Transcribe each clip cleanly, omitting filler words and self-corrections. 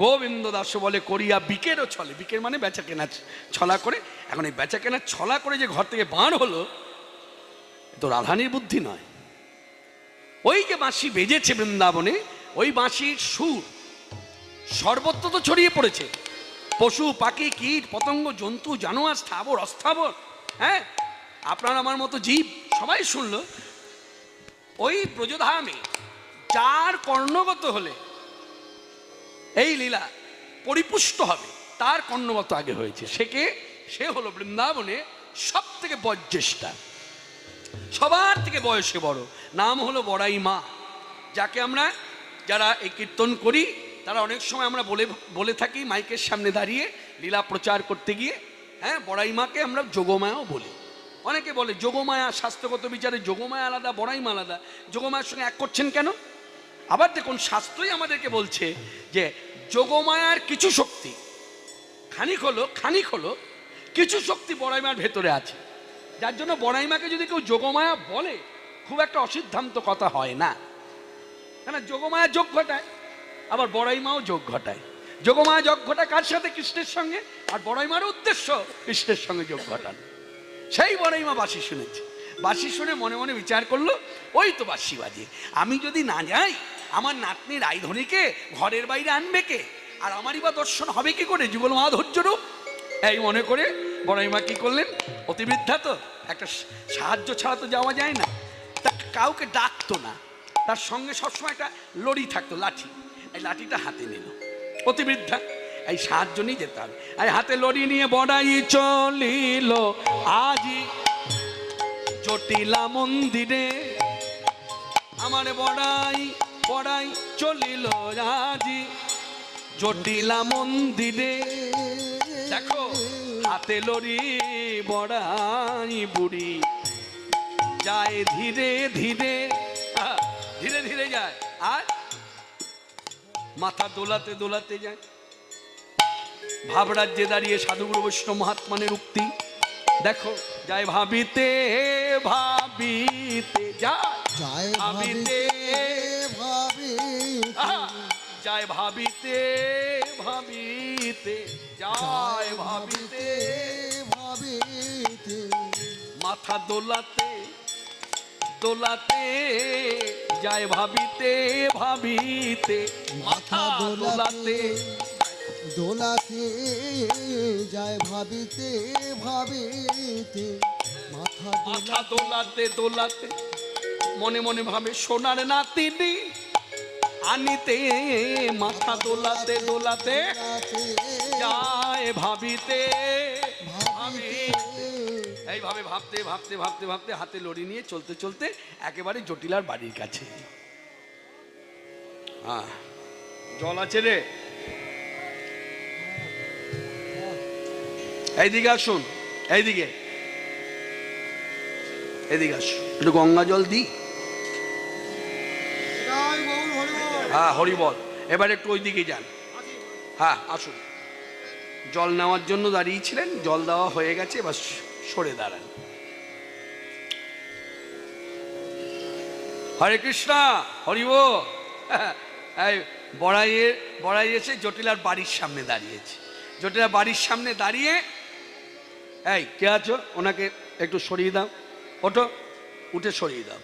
গোবিন্দ দাস বলে করিয়া বিকেরও ছলে, বিকের মানে বেচা কেনা ছলা করে। এখন এই বেচা কেনা ছলা করে যে ঘর থেকে বার হলো, তো রাধানির বুদ্ধি নয়। ওই যে বাঁশি বেজেছে বৃন্দাবনে, ওই বাঁশির সুর সর্বত্র তো ছড়িয়ে পড়েছে, পশু পাখি কীট পতঙ্গ জন্তু জানোয়ার স্থাবর অস্থাবর, হ্যাঁ আপনার আমার মতো জীব সবাই শুনলো। ওই ব্রজধামে যার কর্ণগত হলে এই লীলা পরিপুষ্ট হবে, তার কর্ণগত আগে হয়েছে। সে হলো বৃন্দাবনে সব থেকে বয়োজ্যেষ্ঠা, সবার থেকে বয়সে বড়, নাম হলো বড়াই মা। যাকে আমরা যারা এই কীর্তন করি তারা অনেক সময় আমরা বলে থাকি মাইকের সামনে দাঁড়িয়ে লীলা প্রচার করতে গিয়ে, হ্যাঁ বড়াই মাকে আমরা যোগমায়াও বলি। অনেকে বলে যোগমায়া, শাস্ত্রগত বিচারে যোগমায়া আলাদা, বড়াই মা আলাদা, যোগমায়ার সঙ্গে এক করছেন কেন? আবার দেখুন শাস্ত্রই আমাদেরকে বলছে যে যোগমায়ার কিছু শক্তি খানিক হলো কিছু শক্তি বড়াই মার ভেতরে আছে, যার জন্য বড়াই মাকে যদি কেউ যোগমায়া বলে খুব একটা অসিদ্ধান্ত কথা হয় না। কেন যোগমায়া যোগ ঘটায়, আবার বড়াই মাও যোগ ঘটায়। যোগমায়া যোগ ঘটায় কার সাথে? কৃষ্ণের সঙ্গে। আর বড়াই মার উদ্দেশ্য কৃষ্ণের সঙ্গে যোগ ঘটান। সেই বড়াই মা বাঁশি শুনেছে, বাঁশি শুনে মনে মনে বিচার করলো ওই তো বাঁশি বাজে, আমি যদি না যাই আমার নাতনি রায়ধনীকে ঘরের বাইরে আনবে কে, আর আমারই বা দর্শন হবে কি করে যুগল মাধুর্য রূপ। এই মনে করে বড়াই মা কি করলেন, অতিবৃদ্ধা তো, একটা সাহায্য ছাড়া তো যাওয়া যায় না, তা কাউকে ডাকতো না, তার সঙ্গে সবসময় একটা লড়ি থাকতো, লাঠি। এই লাঠিটা হাতে নিল অতিবৃদ্ধা, এই সাহায্য নিয়ে যেতে হবে। এই হাতে লড়ি নিয়ে বড়াই চলিল আজি জটিলা মন্দিরে, আমার বড়াই চলিল আজি জটিলা মন্দিরে। দেখো হাতে লড়ি বড়াই বুড়ি যায় ধীরে ধীরে, ধীরে ধীরে যায়, আর মাথা দোলাতে দোলাতে যায়। ভাবরাজ্যে দাঁড়িয়ে সাধুগুরু বৈষ্ণব মহাত্মানের উক্তি দেখো, যায় ভাবিতে ভাবিতে যায় ভাবিতে যায় ভাবিতে ভাবিতে যায় ভাবিতে ভাবিতে, মাথা দোলাতে দোলাতে যায় ভাবিতে ভাবিতে, মাথা দোলাতে দোলাতে যায় ভাবিতে ভাবিতে, মাথা দোলাতে দোলাতে মনে মনে ভাবে সোনার নাতিনি আনিতে, মাথা দোলাতে দোলাতে যায় ভাবিতে ভাবিতে। এইভাবে ভাবতে ভাবতে ভাবতে ভাবতে হাতে লড়ি নিয়ে চলতে চলতে একেবারে জটিলার বাড়ির কাছে। হ্যাঁ জল আছে রে, এইদিকে আসুন, এইদিকে এদিকে আসুন, একটু গঙ্গা জল দি। হ্যাঁ হরি বল। এবার একটু ওইদিকে যান, হ্যাঁ আসুন। জল নেওয়ার জন্য দাঁড়িয়েছিলেন, জল দেওয়া হয়ে গেছে, এবার সরে দাঁড়ান। হরে কৃষ্ণ হরি বল। এই বড়াই এসে জটিলার বাড়ির সামনে দাঁড়িয়েছে। জটিলার বাড়ির সামনে দাঁড়িয়ে, এই কে আছো, ওনাকে একটু সরিয়ে দাও, ওঠো, উঠে সরিয়ে দাও।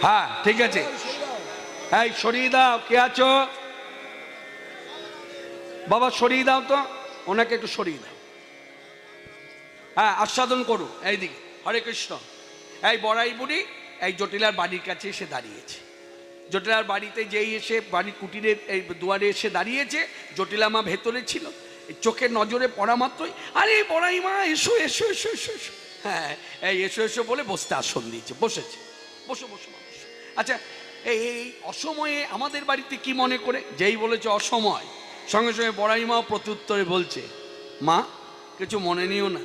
হ্যাঁ ঠিক আছে, এই সরিয়ে দাও, কে আছো বাবা, সরিয়ে দাও তো, ওনাকে একটু সরিয়ে দাও। হ্যাঁ আস্বাদন করুন। এইদিকে হরে কৃষ্ণ। এই বড়াই বুড়ি এই জটিলার বাড়ির কাছে এসে দাঁড়িয়েছে। জটিলার বাড়িতে যেই এসে বাড়ির কুটিরের এই দুয়ারে এসে দাঁড়িয়েছে, জটিলা মা ভেতরে ছিল। চোখের নজরে পড়া মাত্রই আরে বড়াই মা এসো এসো এসো এসো এসো, হ্যাঁ এই এসো এসো বলে বসতে আসন দিয়েছে, বসেছে। বসো বসো বসো। আচ্ছা এই অসময়ে আমাদের বাড়িতে কি মনে করে, যেই বলেছে অসময়, সঙ্গে সঙ্গে বড়াই মা প্রত্যুত্তরে বলছে, মা কিছু মনে নিও না,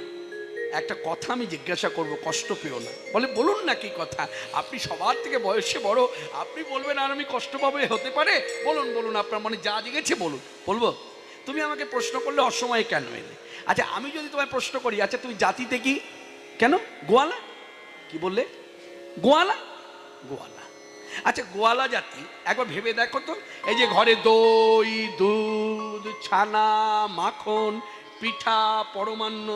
একটা কথা আমি জিজ্ঞাসা করব, কষ্ট পেও না। বলে বলুন না কি কথা, আপনি সবার থেকে বয়সে বড়, আপনি বলবেন আর আমি কষ্ট পাবে, হতে পারে? বলুন বলুন, আপনার মনে যা জেগেছে বলুন। বলবো তুমি আমাকে প্রশ্ন করলে অসময়ে কেন এলে? আচ্ছা আমি যদি তোমায় প্রশ্ন করি, আচ্ছা তুমি জাতিতে কি, কেন গোয়ালা? কি বললে? গোয়ালা। গোয়ালা। আচ্ছা গোয়ালা জাতি একবার ভেবে দেখো তো, এই যে ঘরে দই, দুধ, ছানা, মাখন, পিঠা, পরমান্ন,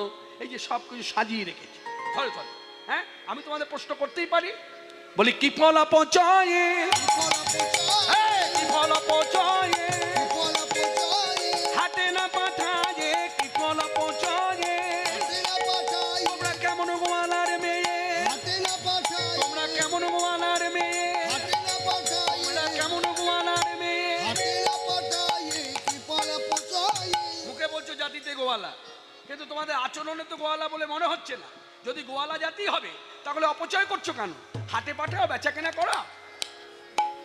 এই যে সব কিছু সাজিয়ে রেখেছে ধরে ধরে। হ্যাঁ, আমি তোমাদের প্রশ্ন করতেই পারি, বলি কি ফল অপচয়ে, কি ফল অপচয়ে, হাটে না পাঠায়ে, কি ফল অপচয়ে। তোমরা কেমন গোয়ালার মেয়ে, তোমরা কেমন গোয়ালার মেয়ে, তোমরা কেমন গোয়ালার মেয়ে। মুখে বলছো জাতিতে গোয়ালা, কিন্তু তোমাদের আচরণে তো গোয়ালা বলে মনে হচ্ছে না। যদি গোয়ালা জাতি হবে তাহলে অপচয় করছো কেন? হাটে পাঠাও, বেচা কেনা করা।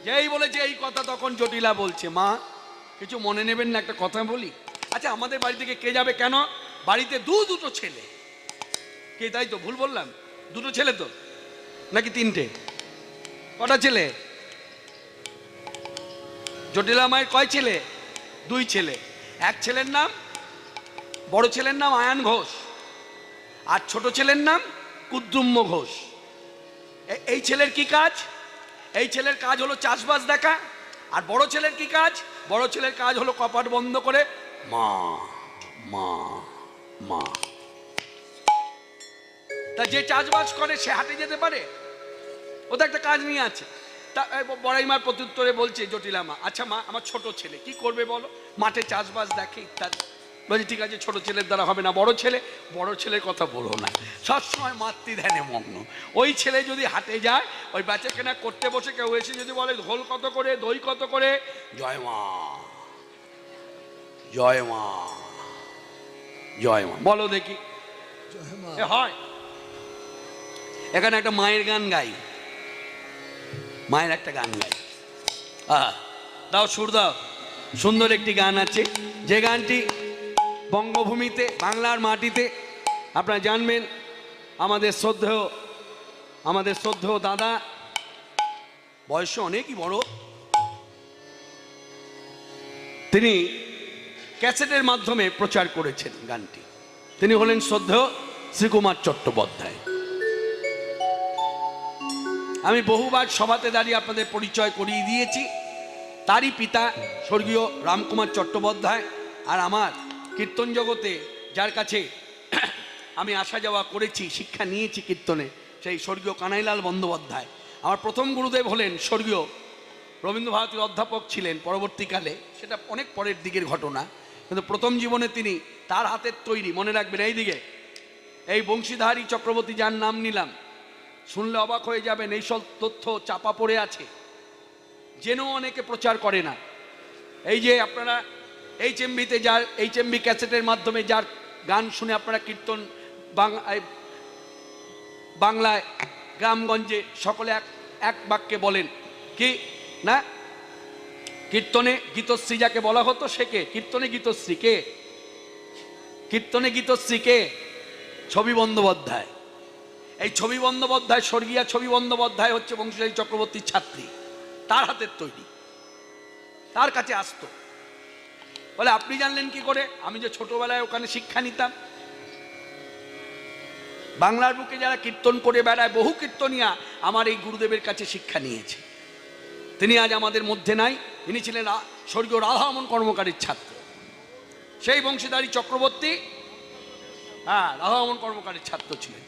যেই বলেছে এই কথা তখন জটিলা বলছে, মা কিছু মনে নেবেন না, একটা কথা বলি। আচ্ছা আমাদের বাড়ি থেকে কে যাবে কেন? বাড়িতে দুটো ছেলে। কে, তাই তো ভুল বললাম? দুটো ছেলে তো নাকি তিনটে? কটা ছেলে? জটিলা মায়ের কয় ছেলে? 2 ছেলে। এক ছেলের নাম, বড় ছেলের নাম আয়ান ঘোষ, আর ছোট ছেলের নাম কুদ্দুম্ম ঘোষ। এই ছেলের কি কাজ? এই ছেলের কাজ হলো চাষবাস দেখা। আর বড় ছেলের কি কাজ? বড় ছেলের কাজ হলো কপাট বন্ধ করে মা মা মা। তা যে চাষবাস করে সে হাটে যেতে পারে? ও তো একটা কাজ নিয়ে আছে। তা বড়াই মার প্রত্যুত্তরে বলছে জটিলা মা, আচ্ছা মা আমার ছোট ছেলে কি করবে বলো? মাঠে চাষবাস দেখে ইত্যাদি। বলছি ঠিক আছে, ছোট ছেলের দ্বারা হবে না, বড় ছেলে। বড় ছেলের কথা বলো না, সবসময় মাতৃধ্যানে মগ্ন। ওই ছেলে যদি হাটে যায়, ওই বেচা কেনা করতে বসে কেউ এসে যদি বলে ঘোল কত করে, দই কত করে, জয় মা জয় মা জয় মা বলো দেখি। হয় এখানে একটা মায়ের গান গাই, মায়ের একটা গান গাই। দাও সুর দাও। সুন্দর একটি গান আছে, যে গানটি বঙ্গভূমিতে, বাংলার মাটিতে আপনারা জানবেন আমাদের শ্রদ্ধেয় দাদা, বয়সে অনেকই বড়, তিনি ক্যাসেটের মাধ্যমে প্রচার করেছেন গানটি। তিনি হলেন শ্রদ্ধেয় শ্রীকুমার চট্টোপাধ্যায়। আমি বহুবার সভাতে দাঁড়িয়ে আপনাদের পরিচয় করিয়ে দিয়েছি। তারই পিতা স্বর্গীয় রামকুমার চট্টোপাধ্যায়, আর আমার কীর্তন জগতে যার কাছে আমি আসা যাওয়া করেছি, শিক্ষা নিয়েছি কীর্তনে, সেই স্বর্গীয় কানাইলাল বন্দ্যোপাধ্যায়। আমার প্রথম গুরুদেব হলেন স্বর্গীয় রবীন্দ্রভারতীর অধ্যাপক ছিলেন। পরবর্তীকালে সেটা অনেক পরের দিকের ঘটনা, কিন্তু প্রথম জীবনে তিনি তার হাতের তৈরি, মনে রাখবেন এই দিকে, এই বংশীধারী চক্রবর্তী যার নাম নিলাম, শুনলে অবাক হয়ে যাবেন, এই সব তথ্য চাপা পড়ে আছে, জেনেও অনেকে প্রচার করে না। এই যে আপনারা HMV-তে যার HMV ক্যাসেটের মাধ্যমে যার গান শুনে আপনারা কীর্তন বাংলায় গ্রামগঞ্জে সকলে এক বাক্যে বলেন কি না, কীর্তনে গীতশ্রী যাকে বলা হতো সে কে? কীর্তনে গীতশ্রী কে? কীর্তনে গীতশ্রী কে? ছবি বন্দ্যোপাধ্যায়। এই ছবি বন্দ্যোপাধ্যায়, স্বর্গীয় ছবি বন্দ্যোপাধ্যায় হচ্ছে বংশীধারী চক্রবর্তীর ছাত্রী, তার হাতের তৈরি, তার কাছে আসতো। বলে আপনি জানলেন কি করে? আমি যে ছোটবেলায় ওখানে শিক্ষা নিতাম। বাংলার বুকে যারা কীর্তন করে বেড়ায়, বহু কীর্তনিয়া আমার এই গুরুদেবের কাছে শিক্ষা নিয়েছে। তিনি আজ আমাদের মধ্যে নাই, তিনি ছিলেন স্বর্গীয় রাধারমণ কর্মকারীর ছাত্র, সেই বংশীধারী চক্রবর্তী, রাধারমণ কর্মকারীর ছাত্র ছিলেন।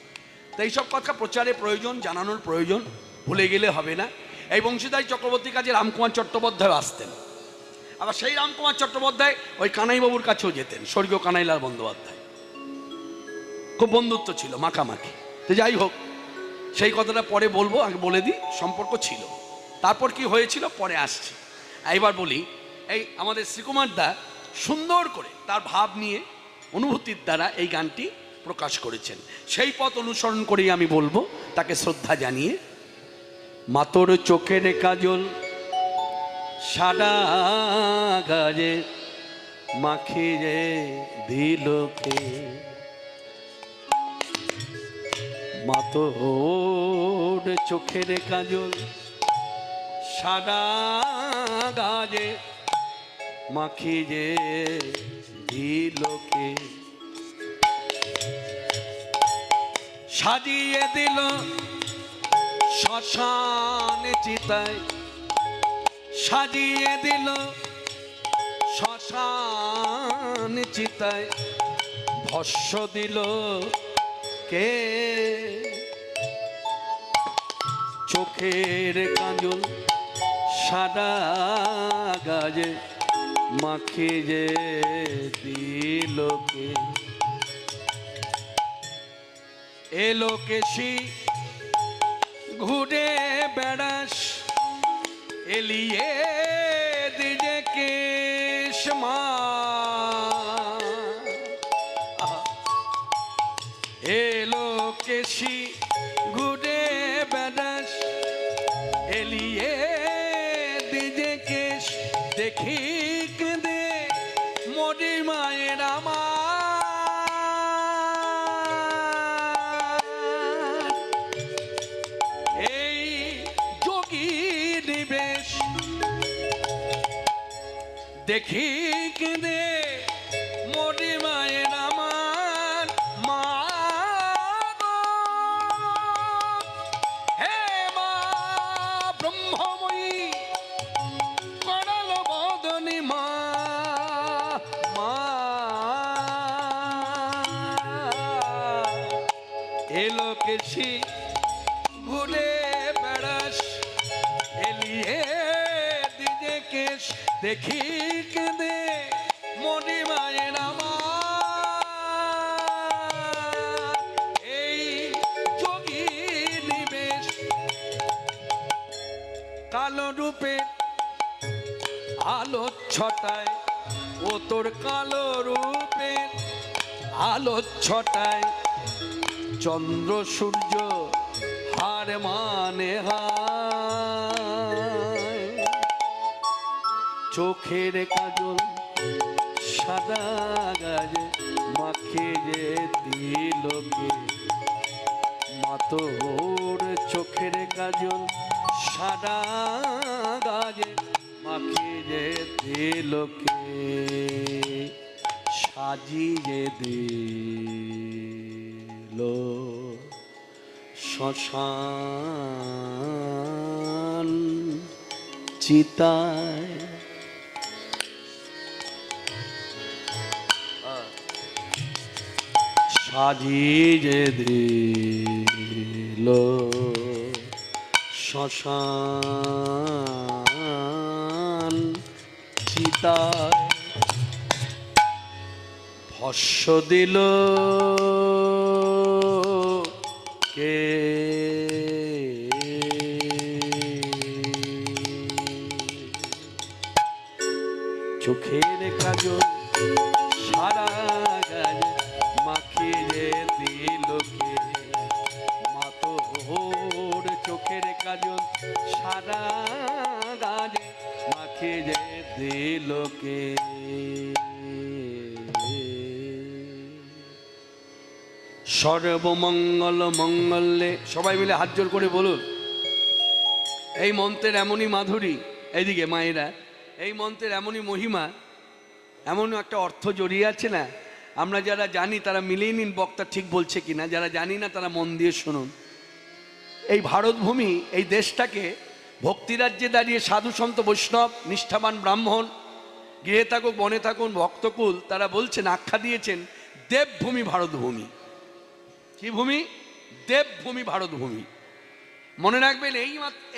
তো এইসব কথা প্রচারের প্রয়োজন, জানানোর প্রয়োজন, ভুলে গেলে হবে না। এই বংশীধারী চক্রবর্তীর কাছে রামকুমার চট্টোপাধ্যায় আসতেন, আবার সেই রামকুমার চট্টোপাধ্যায় ওই কানাইবাবুর কাছেও যেতেন, স্বর্গীয় কানাইলাল বন্দ্যোপাধ্যায়। খুব বন্ধুত্ব ছিল, মাখামাখি। তো যাই হোক, সেই কথাটা পরে বলবো, আগে বলে দিই সম্পর্ক ছিল, তারপর কি হয়েছিল পরে আসছে। এবার বলি, এই আমাদের শ্রীকুমার দা সুন্দর করে তার ভাব নিয়ে, অনুভূতির দ্বারা এই গানটি প্রকাশ করেছেন। সেই পথ অনুসরণ করেই আমি বলবো, তাকে শ্রদ্ধা জানিয়ে। মাতোর চোখের কাজল সাদা গাজে মাখিয়ে দিলকে, মাতোর চোখের কাজল সাদা গাজে মাখিয়ে দিলকে, সাজিয়ে দিল শ্মশানে চিতায় সাজিয়ে দিল শ্মশান চিতায়, ভস্য দিল কে? চোখের কাজল সাদা গাজে মাখিয়ে দিল কে? এলো কেশি ঘুরে বেড়াস, এলিয়ে দিজে কেশ মা। এলো কেশি ঘুরে বেড়াস, এলিয়ে দিজে কেশ, দেখি কেঁদে মরি মায়ের আমার। এই যোগী নিবেশ দেখি কেঁদে মরি মায়ের আমার। মা গো, হে মা ব্রহ্মময়ী করাল বদনী মা। মা এলো কেশি ঘুরে বেড়াস, এলিয়ে দিজে কেশ, দেখি কেঁদে মনি মায়ের আমার। এই যোগী নিবেশ কালো রূপে আলো ছটায়, ও তোর কালো রূপে আলো ছটায়, চন্দ্র সূর্য হার মানে হায়। চোখের কাজল সাদা গাজে মাখিয়ে দিল কে? মাতোর চোখের কাজল সাদা গাজে মাখিয়ে দিল কে? সাজিয়ে দিল শ্মশান চিতায়। সাজিয়ে দিল শ্মশান চিতায়, ভস্য দিল কে? চোখের কাজল সারা গায়ে মাখিয়ে দিল কে? মাতোর চোখের কাজল সারা গায়ে মাখিয়ে দিল কে? সর্বমঙ্গল মঙ্গলে, সবাই মিলে হাত জোড় করে বলুন। এই মন্ত্রের এমনই মাধুরী, এইদিকে মায়েরা, এই মন্ত্রের এমনই মহিমা, এমন একটা অর্থ জড়িয়ে আছে না। আমরা যারা জানি তারা মিলিয়ে নিন বক্তা ঠিক বলছে কিনা, যারা জানি না তারা মন দিয়ে শুনুন। এই ভারতভূমি, এই দেশটাকে ভক্তিরাজ্যে দাঁড়িয়ে সাধু সন্ত বৈষ্ণব নিষ্ঠাবান ব্রাহ্মণ, গৃহে থাকুক বনে থাকুন ভক্তকুল, তারা বলছেন, আখ্যা দিয়েছেন দেবভূমি ভারতভূমি। কি ভূমি? দেবভূমি ভারতভূমি। মনে রাখবেন,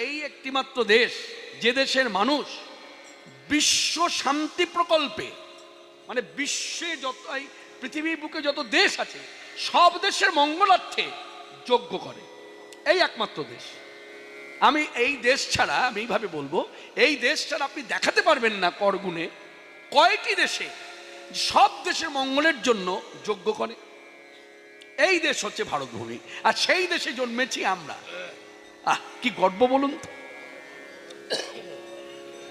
এই একটিমাত্র দেশ যে দেশের মানুষ বিশ্ব শান্তি প্রকল্পে, মানে বিশ্বে যত পৃথিবীর বুকে যত দেশ আছে সব দেশের মঙ্গলার্থে যজ্ঞ করে, এই একমাত্র দেশ। আমি এই দেশ ছাড়া, আমি এইভাবে বলবো, এই দেশ ছাড়া আপনি দেখাতে পারবেন না করগুণে কয়টি দেশে সব দেশের মঙ্গলের জন্য যজ্ঞ করে। এই দেশ হচ্ছে ভারতভূমি, আর সেই দেশে জন্মেছি আমরা। কি গর্ব বলুন তো।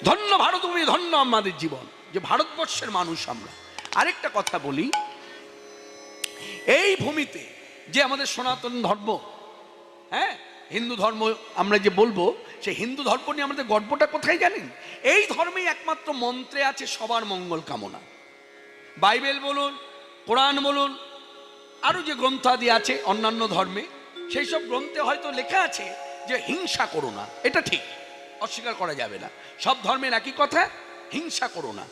ধন্য ভারতভূমি, ধন্য আমাদের জীবন, যে ভারতবর্ষের মানুষ আমরা। আরেকটা কথা বলি, এই ভূমিতে যে আমাদের সনাতন ধর্ম, হ্যাঁ হিন্দু ধর্ম আমরা যে বলবো, সেই হিন্দু ধর্ম নিয়ে আমাদের গর্বটা কোথায় জানেন? এই ধর্মেই একমাত্র মন্ত্রে আছে সবার মঙ্গল কামনা। বাইবেল বলুন, কোরআন বলুন, আরো যে গ্রন্থাদি আছে অন্যান্য ধর্মে, সেই সব গ্রন্থে হয়তো লেখা আছে যে হিংসা করো না, এটা ঠিক, অস্বীকার করা যাবে না। সব ধর্মের একই কথা, হিংসা করো না,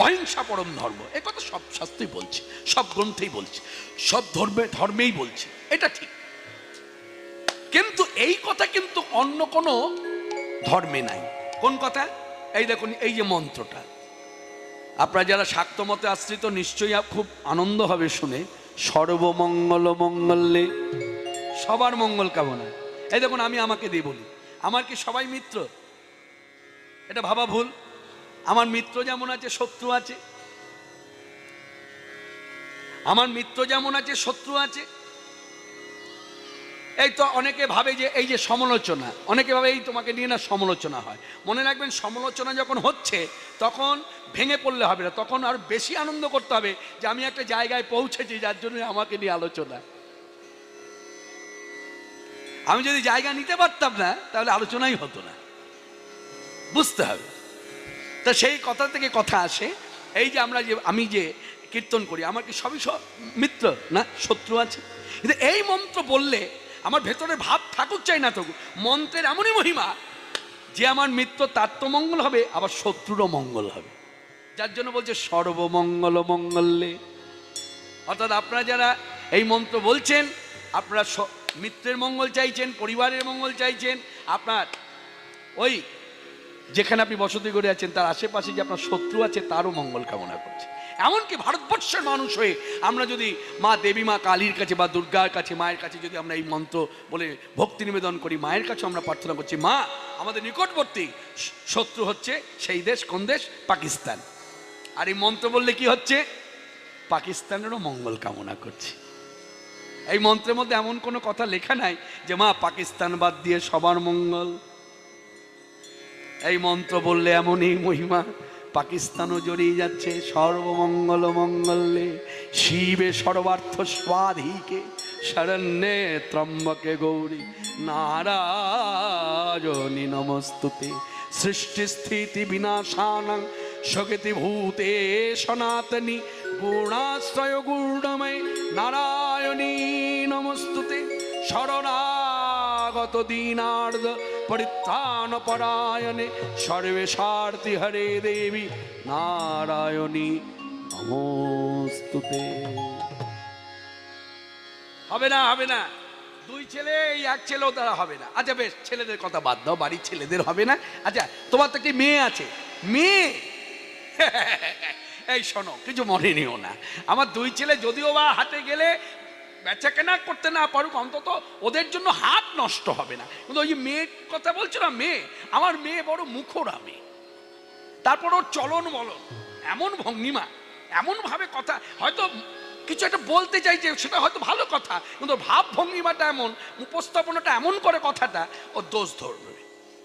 অহিংসা পরম ধর্ম, এ কথা সব শাস্ত্রই বলছে, সব গ্রন্থেই বলছে, সব ধর্মেই বলছে, এটা ঠিক। কিন্তু এই কথা কিন্তু অন্য কোনো ধর্মে নাই। কোন কথা? এই দেখুন, এই যে মন্ত্রটা, আপনারা যারা শাক্ত মতে আশ্রিত নিশ্চয়ই খুব আনন্দ হবে শুনে, সর্বমঙ্গল মঙ্গলে, সবার মঙ্গল কামনা। এই দেখুন, আমি আমাকে দিয়ে বলি, আমার কি সবাই মিত্র? এটা ভাবা ভুল। আমার মিত্র যেমন আছে শত্রু আছে, আমার মিত্র যেমন আছে শত্রু আছে। এই তো অনেকে ভাবে যে এই যে সমালোচনা, অনেকে ভাবে এই তোমাকে নিয়ে না সমালোচনা হয়। মনে রাখবেন, সমালোচনা যখন হচ্ছে তখন ভেঙে পড়লে হবে না, তখন আর বেশি আনন্দ করতে হবে যে আমি একটা জায়গায় পৌঁছেছি যার জন্য আমাকে নিয়ে আলোচনা। আমি যদি জায়গা নিতে পারতাম না তাহলে আলোচনাই হতো না, বুঝতে হবে। তা সেই কথা থেকে কথা আসে, এই যে আমি যে কীর্তন করি, আমার কি সবই মিত্র না শত্রু আছে? কিন্তু এই মন্ত্র বললে আমার ভেতরে ভাব থাকুক চাই না থাকুক, মন্ত্রের এমনই মহিমা যে আমার মিত্র তার তো মঙ্গল হবে, আবার শত্রুরও মঙ্গল হবে। যার জন্য বলছে সর্বমঙ্গল মঙ্গলে। অর্থাৎ আপনারা যারা এই মন্ত্র বলছেন, আপনারা মিত্রের মঙ্গল চাইছেন, পরিবারের মঙ্গল চাইছেন, আপনার ওই যেখানে আপনি বসতি করে আছেন তার আশেপাশে যে আপনার শত্রু আছে তারও মঙ্গল কামনা করছে। এমনকি ভারতবর্ষের মানুষ হয়ে আমরা যদি মা দেবী, মা কালীর কাছে বা দুর্গার কাছে, মায়ের কাছে যদি আমরা এই মন্ত্র বলে ভক্তি নিবেদন করি, মায়ের কাছে আমরা প্রার্থনা করছি, মা আমাদের নিকটবর্তী শত্রু হচ্ছে সেই দেশ, কোন দেশ? পাকিস্তান। আর এই মন্ত্র বললে কি হচ্ছে? পাকিস্তানেরও মঙ্গল কামনা করছি। এই মন্ত্রের মধ্যে এমন কোনো কথা লেখা নাই যে মা পাকিস্তান বাদ দিয়ে সবার মঙ্গল। এই মন্ত্র বললে এমনই মহিমা, পাকিস্তানও জড়িয়ে যাচ্ছে। সর্বমঙ্গল মঙ্গলে শিবে সর্বার্থ স্বাধিকে শরণ্যে ত্রম্বকে গৌরী নারায়ণী নমস্তুতে। সৃষ্টি স্থিতি বিনাশানাং সকৃতি ভূতে সনাতনী গুণাশ্রয় গুণময় নারায়ণী নমস্তুতে। শরণাগত দীনার্দ পরিত্রাণ পরায়ণে সর্বেশার্থী হরে দেবী নারায়ণী নমস্তুতে। হবে না, হবে না, দুই ছেলে এই এক ছেলেও তারা হবে না। আচ্ছা বেশ, ছেলেদের কথা বাদ দাও, বাড়ির ছেলেদের হবে না। আচ্ছা তোমার তো একটি মেয়ে আছে, মেয়ে এই শোনো, কিছু মনে নিও না, আমার দুই ছেলে যদিও বা হাটে গেলে বেচা কেনা করতে না পারুক, অন্তত ওদের জন্য হাত নষ্ট হবে না। কিন্তু ওই যে মেয়ের কথা বলছো না, মেয়ে, আমার মেয়ে বড় মুখরা মেয়ে, তারপর ওর চলন বলন, এমন ভঙ্গিমা, এমন ভাবে কথা, হয়তো কিছু একটা বলতে চাইছে সেটা হয়তো ভালো কথা, কিন্তু ভাব ভঙ্গিমাটা এমন, উপস্থাপনাটা এমন করে কথাটা ও দোষ ধরবে,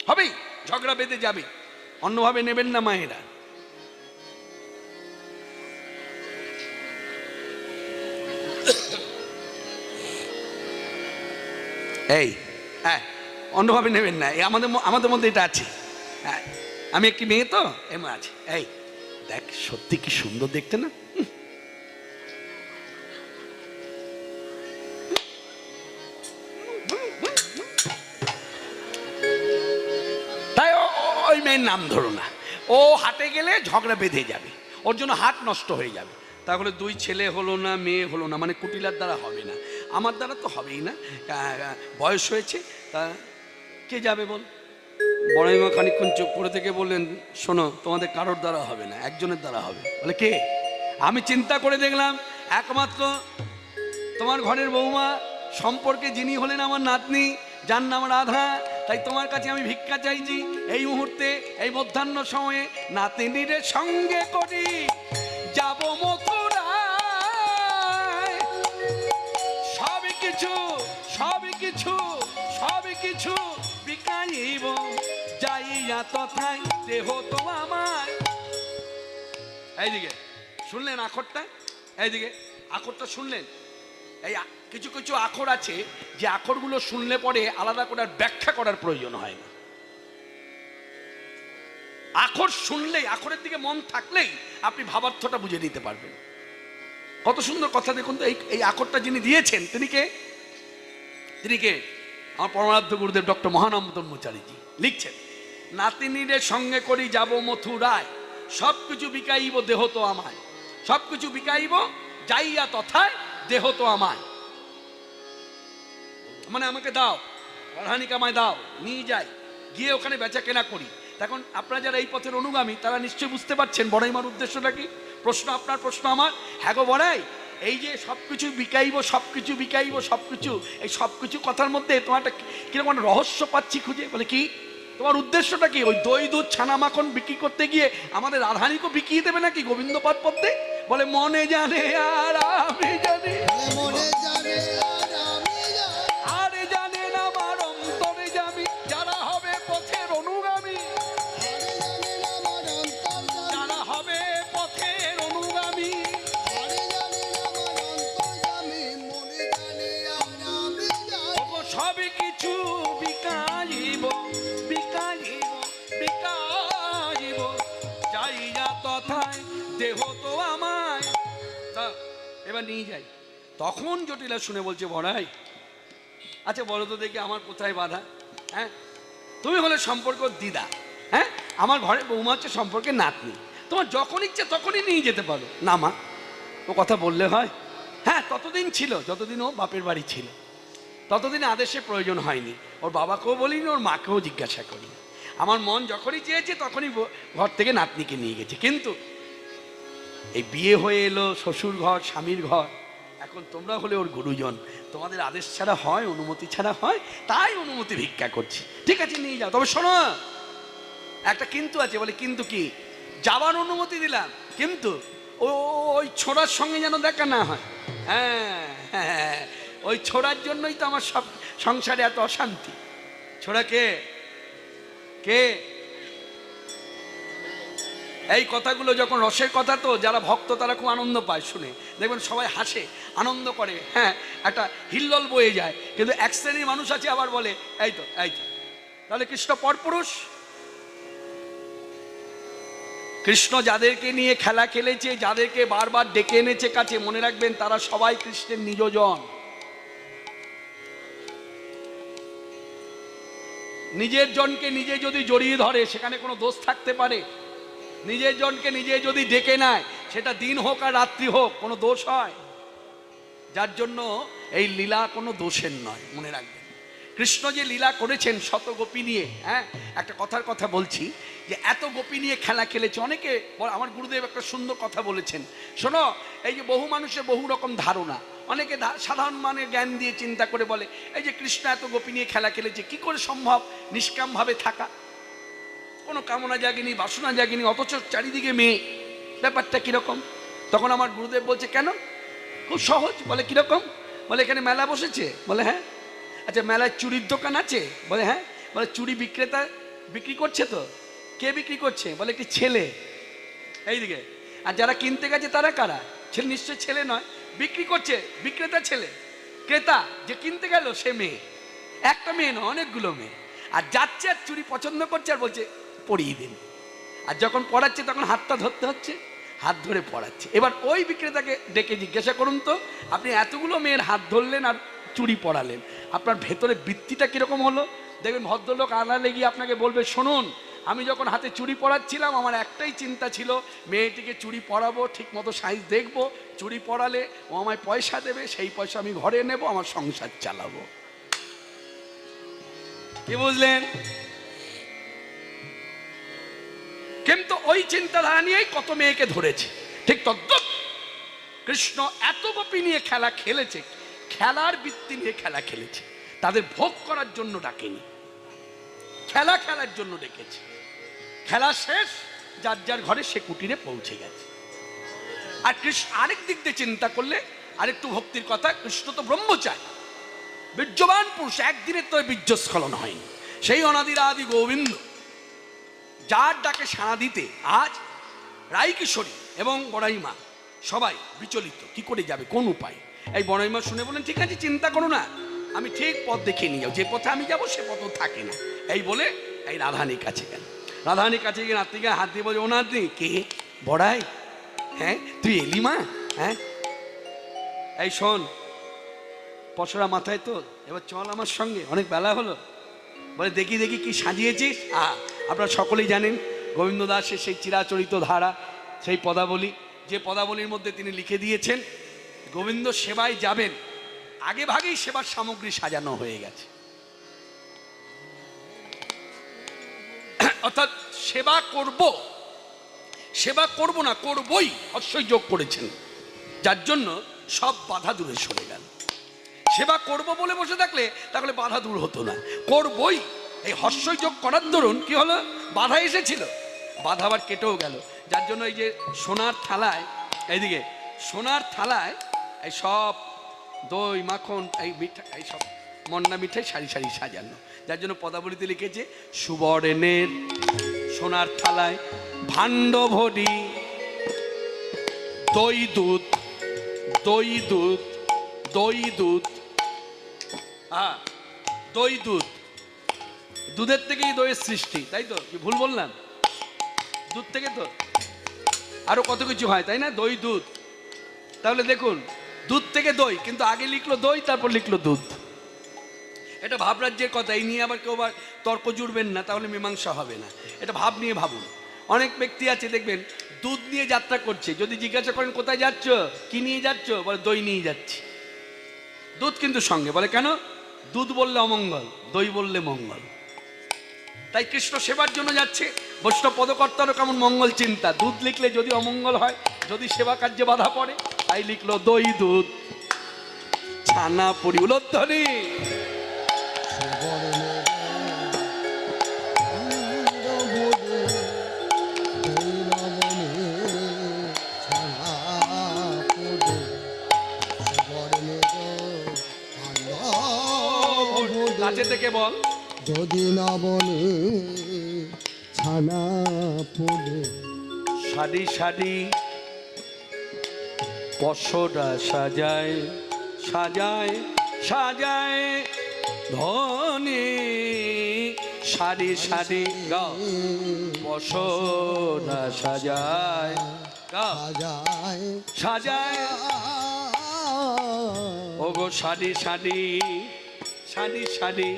হবেই, ঝগড়া বেঁধে যাবে। অন্যভাবে নেবেন না মায়েরা। এই হ্যাঁ, অন্যভাবে নেবেন না, আমাদের মধ্যে এটা আছে। হ্যাঁ, আমি একটি মেয়ে তো এমন আছে। এই দেখ, সত্যি কি সুন্দর দেখতে না? তাই ওই মেয়ের নাম ধরো না, ও হাটে গেলে ঝগড়া বেঁধে যাবে, ওর জন্য হাট নষ্ট হয়ে যাবে। তাহলে দুই ছেলে হলো না, মেয়ে হলো না, মানে কুটিলার দ্বারা হবে না, আমার দ্বারা তো হবেই না। বয়স হয়েছে, তা কে যাবে বল? বড়াইমা খানিকক্ষণ চুপ করে থেকে বললেন, শোনো, তোমাদের কারোর দ্বারা হবে না, একজনের দ্বারা হবে। বলে কে? আমি চিন্তা করে দেখলাম একমাত্র তোমার ঘরের বৌমা সম্পর্কে যিনি হলেন আমার নাতনি, যার নাম রাধা, তাই তোমার কাছে আমি ভিক্ষা চাইছি এই মুহূর্তে, এই মধ্যাহ্ন সময়ে নাতনির সঙ্গে করি যাব মথুরায়। সবই কিছু সবই কিছু সবই কিছু বিকাইব যাইয়া তথায় দেহ তো আমার। এইদিকে শুনলেন আখরটা? এইদিকে আখরটা শুনলেন? এই কিছু কিছু আখর আছে যে আখরগুলো শুনলে পরে আলাদা করে ব্যাখ্যা করার প্রয়োজন হয় না। আখর শুনলেই, আখরের দিকে মন থাকলেই আপনি ভাবার্থটা বুঝে নিতে পারবেন। কত সুন্দর কথা দেখুন তো। এই আখরটা যিনি দিয়েছেন তিনি কে? তিনি কে? আমার পরমারাধ্য গুরুদেব ডক্টর মহানন্দ ব্রহ্মচারীজি লিখছেন, নাতিনীদের সঙ্গে করি যাব মথুরায়, সব কিছু বিকাইব দেহ তো আমায়, সব কিছু বিকাইব যাইয়া তথায় দেহ তো আমায়। মানে আমাকে দাও, রাধারানীকে আমায় দাও, নিয়ে যাই, গিয়ে ওখানে বেচা কেনা করি। তখন আপনারা যারা এই পথের অনুগামী তারা নিশ্চয়ই বুঝতে পারছেন বড়াইমার উদ্দেশ্যটা কি। প্রশ্ন আপনার, প্রশ্ন আমার। হ্যাঁ গো বড়াই, এই যে সবকিছু বিকাইব, সবকিছু বিকাইব, সবকিছু, এই সবকিছু কথার মধ্যে তোমার একটা কিরকম একটা রহস্য পাচ্ছি খুঁজে। বলে কি তোমার উদ্দেশ্যটা কি? ওই দই দুধ ছানা মাখন বিক্রি করতে গিয়ে আমাদের রাধারানীকে বিকিয়ে দেবে নাকি গোবিন্দ পাদ পদ্মে? বলে মনে জানে আর আমি জানি, মনে জানে আর আমি জানি, আরে জানেন আমার অন্তরে জামি, যারা হবে পথের অনুগামী, আরে জানেন আমার অন্তর্যামী, যারা হবে পথের অনুগামী, আরে জানেন আমার অন্তর্যামী, মনে জানে আর আমি জানি। ওগো সবই কিছু বিকাইব, বিকাইব, বিকাইব, যাইয়া তথায় দেহ তো আমায়। তা এবার নিয়ে যাই। তখন জটিলা শুনে বলছে, বড়াই আচ্ছা বলো তো দেখি আমার কোথায় বাধা? হ্যাঁ, তুমি হলে সম্পর্ক দিদা, হ্যাঁ আমার ঘরে বৌমা হচ্ছে সম্পর্কে নাতনি, তোমার যখন ইচ্ছে তখনই নিয়ে যেতে পারো। না মা, ও কথা বললে হয়? হ্যাঁ ততদিন ছিল যতদিন ও বাপের বাড়ি ছিল, ততদিন আদেশে প্রয়োজন হয়নি। ওর বাবাকেও বলিনি, ওর মাকেও জিজ্ঞাসা করি। আমার মন যখনই চেয়েছে তখনই ঘর থেকে নাতনিকে নিয়ে গেছে। কিন্তু এই বিয়ে হয়ে এলো, শ্বশুর ঘর, স্বামীর ঘর, এখন তোমরা হলে ওর গুরুজন, তোমাদের আদেশ ছাড়া হয়, অনুমতি ছাড়া হয়, তাই অনুমতি ভিক্ষা করছি। ঠিক আছে নিয়ে যাও, তবে শোনো একটা কিন্তু আছে। বলে কিন্তু কি? যাবার অনুমতি দিলাম, কিন্তু ওই ছোড়ার সঙ্গে যেন দেখা না হয়। হ্যাঁ হ্যাঁ, ওই ছোড়ার জন্যই তো আমার সব সংসারে এত অশান্তি। ছোড়া কে? কে? এই কথাগুলো যখন রসের কথা, তো যারা ভক্ত তারা খুব আনন্দ পায় শুনে, দেখবেন সবাই হাসে, আনন্দ করে, হ্যাঁ একটা হিল্লোল বয়ে যায়। কিন্তু এক শ্রেণীর মানুষ আছে আবার বলে এই তো, এই তো। তাহলে কৃষ্ণ পরপুরুষ? কৃষ্ণ যাদেরকে নিয়ে খেলা খেলেছে, যাদেরকে বারবার ডেকে এনেছে কাছে, মনে রাখবেন তারা সবাই কৃষ্ণের নিজজন। নিজের জনকে নিজে যদি জড়িয়ে ধরে সেখানে কোনো দোষ থাকতে পারে? নিজের জনকে নিজে যদি ডেকে নেয়, সেটা দিন হোক আর রাত্রি হোক, কোনো দোষ হয়? যার জন্য এই লীলা কোনো দোষের নয়, মনে রাখবেন। কৃষ্ণ যে লীলা করেছেন শত গোপী নিয়ে, হ্যাঁ একটা কথার কথা বলছি, যে এত গোপী নিয়ে খেলা খেলেছে। অনেকে, আমার গুরুদেব একটা সুন্দর কথা বলেছেন, শোনো, এই যে বহু মানুষের বহু রকম ধারণা, অনেকে সাধারণ মানের জ্ঞান দিয়ে চিন্তা করে বলে এই যে কৃষ্ণ এত গোপী নিয়ে খেলা খেলেছে, কি করে সম্ভব নিষ্কামভাবে থাকা, কোনো কামনা জাগেনি, বাসনা জাগেনি, অথচ চারিদিকে মেয়ে, ব্যাপারটা কিরকম? তখন আমার গুরুদেব বলছে কেন? খুব সহজ। বলে কিরকম? বলে এখানে মেলা বসেছে। বলে হ্যাঁ। আচ্ছা মেলায় চুরির দোকান আছে? বলে হ্যাঁ। বলে চুরি বিক্রেতা বিক্রি করছে তো? কে বিক্রি করছে? বলে একটি ছেলে এইদিকে। আর যারা কিনতে গেছে তারা কারা? ছেলে নিশ্চয় ছেলে নয়, বিক্রি করছে বিক্রেতা ছেলে, ক্রেতা যে কিনতে গেল সে মেয়ে। একটা মেয়ে নয়, অনেকগুলো মেয়ে। আর যাচ্ছে আর চুরি পছন্দ করছে আর বলছে পরিয়ে দিন। আর যখন পড়াচ্ছে তখন হাতটা ধরতে হচ্ছে, হাত ধরে পড়াচ্ছে। এবার ওই বিক্রেতাকে ডেকে জিজ্ঞাসা করুন তো, আপনি এতগুলো মেয়ের হাত ধরলেন আর চুরি পড়ালেন, আপনার ভেতরে বৃত্তিটা কিরকম হলো? দেখবেন ভদ্রলোক আড়ালে গিয়ে আপনাকে বলবে, শুনুন আমি যখন হাতে চুড়ি পরাচ্ছিলাম আমার একটাই চিন্তা ছিল, মেয়েটিকে চুড়ি পরাবো, ঠিক মতো সাইজ দেখবো, চুড়ি পরালে ও আমায় পয়সা দেবে, সেই পয়সা আমি ঘরে নেব, আমার সংসার চালাবো। কি বুঝলেন? কিন্তু ওই চিন্তাধারা নিয়েই কত মেয়েকে ধরেছে। ঠিক তদ্রুপ কৃষ্ণ এত গোপী নিয়ে খেলা খেলেছে, খেলার বৃত্তি নিয়ে খেলা খেলেছে, তাদের ভোগ করার জন্য ডাকেনি, খেলা খেলার জন্য ডেকেছে। খেলা শেষ, যার যার ঘরে সে কুটিরে পৌঁছে গেছে। আর কৃষ্ণ আরেক দিক দিয়ে চিন্তা করলে আরেকটু ভক্তির কথা, কৃষ্ণ তো ব্রহ্মচারী, বীর্যবান পুরুষ, একদিনের তো বীর্যস্খলন হয়নি। সেই অনাদির আদি গোবিন্দ, যার ডাকে সাড়া দিতে আজ রাইকিশোরী এবং বড়াইমা সবাই বিচলিত, কি করে যাবে, কোন উপায়? এই বড়াইমা শুনে বলেন, ঠিক আছে চিন্তা করো না, আমি ঠিক পথ দেখিয়ে নিয়ে যাও, যে পথে আমি যাবো সে পথ থাকে না। এই বলে এই রাধারানীর কাছে গেল। রাধারানীর কাছে গিয়ে নাতনিকে হাত দিয়ে বলছে, ও নাতনি। কে? বড়াই। হ্যাঁ তুই এলি মা? হ্যাঁ এই শোন, পশরা মাথায় তোল, এবার চল আমার সঙ্গে, অনেক বেলা হলো। বলে দেখি দেখি কি সাজিয়েছিস। আপনারা সকলেই জানেন গোবিন্দ দাসের সেই চিরাচরিত ধারা, সেই পদাবলী, যে পদাবলীর মধ্যে তিনি লিখে দিয়েছেন গোবিন্দ সেবায় যাবেন, আগে ভাগেই সেবার সামগ্রী সাজানো হয়ে গেছে। অর্থাৎ সেবা করব, সেবা করব না, করবই অবশ্যই যোগ করেছেন, যার জন্য সব বাধা দূরে সরে গেল। সেবা করব বলে বসে থাকলে তাহলে বাধা দূর হতো না, করবই। এই হর্ষই যোগ করার দরুন কি হলো, বাধা এসেছিল, বাধা আবার কেটেও গেল। যার জন্য এই যে সোনার থালায়, এইদিকে সোনার থালায় এই সব দই মাখন এই মিঠাই, এই সব মন্না মিঠাই সারি সারি সাজানো, যার জন্য পদাবলীতে লিখেছে সুবর্ণের সোনার থালায় ভাণ্ড ভরি দই দুধ, দই দুধ, দই দুধ, দই দুধ, দুধের থেকেই দইয়ের সৃষ্টি, তাই তো? কি ভুল বললাম? দুধ থেকে তো আরো কত কিছু হয়, তাই না? দই দুধ। তাহলে দেখুন, দুধ থেকে দই, কিন্তু আগে লিখলো দই, তারপর লিখলো দুধ। এটা ভাবরাজ্যের কথা, এই নিয়ে আবার কেউ আবার তর্ক জুড়বেন না, তাহলে মীমাংসা হবে না। এটা ভাব নিয়ে ভাবুন। অনেক ব্যক্তি আছে দেখবেন দুধ নিয়ে যাত্রা করছে, যদি জিজ্ঞাসা করেন কোথায় যাচ্ছ, কি নিয়ে যাচ্ছ, বলে দই নিয়ে যাচ্ছি। দুধ কিন্তু সঙ্গে, বলে কেন? দুধ বললে অমঙ্গল, দই বললে মঙ্গল। তাই কৃষ্ণ সেবার জন্য যাচ্ছে, বৈষ্ণব পদকর্তারও কেমন মঙ্গল চিন্তা, দুধ লিখলে যদি অমঙ্গল হয়, যদি সেবা কার্যে বাধা পড়ে, তাই লিখলো দই দুধ ছানা পরি উলোধ্বনি। কাছে থেকে বল, যদি নবনে ছানা ফুলে সারি সারি পশরা সাজায়, সাজায় সাজায় ধনে, সারি সারি গাও পশরা সাজায়, গাও সাজায় সাজায়, ওগো সারি সারি, সারি সারি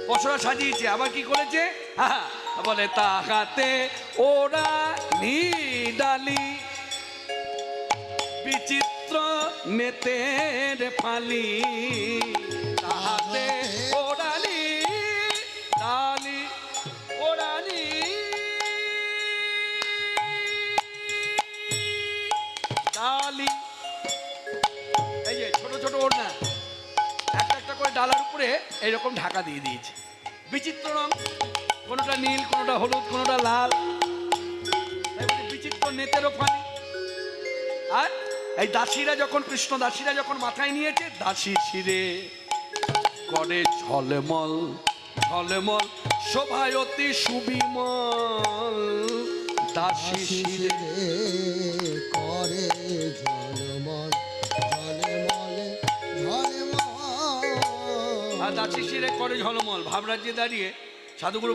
পশরা সাজিয়েছে। আবার কি করেছে? বলে তাহাতে ওরা নিডালি বিচিত্র নেতের ফালি, তাহাতে ওরালি ডালি, ওরালি ডালি। এই যে ছোট ছোট ওড়না, একটা একটা করে ডালার উপরে এইরকম ঢাকা দিয়ে দিয়েছে, বিচিত্র রং, কোনোটা নীল, কোনোটা হলুদ, কোনোটা লাল, বিচিত্র নেতেরও ফানি। আর এই দাসীরা যখন, কৃষ্ণ দাসীরা যখন মাথায় নিয়েছে, দাসী শিরে করে ঝলমল, ঝলমল শোভায় অতি সুবিমল, দাসী শিরে করে ঝলমল, ঝলমলে ঝলমল। আর দাসী শিরে করে ঝলমল। ভাবরাজ্যে দাঁড়িয়ে সাধুগুরু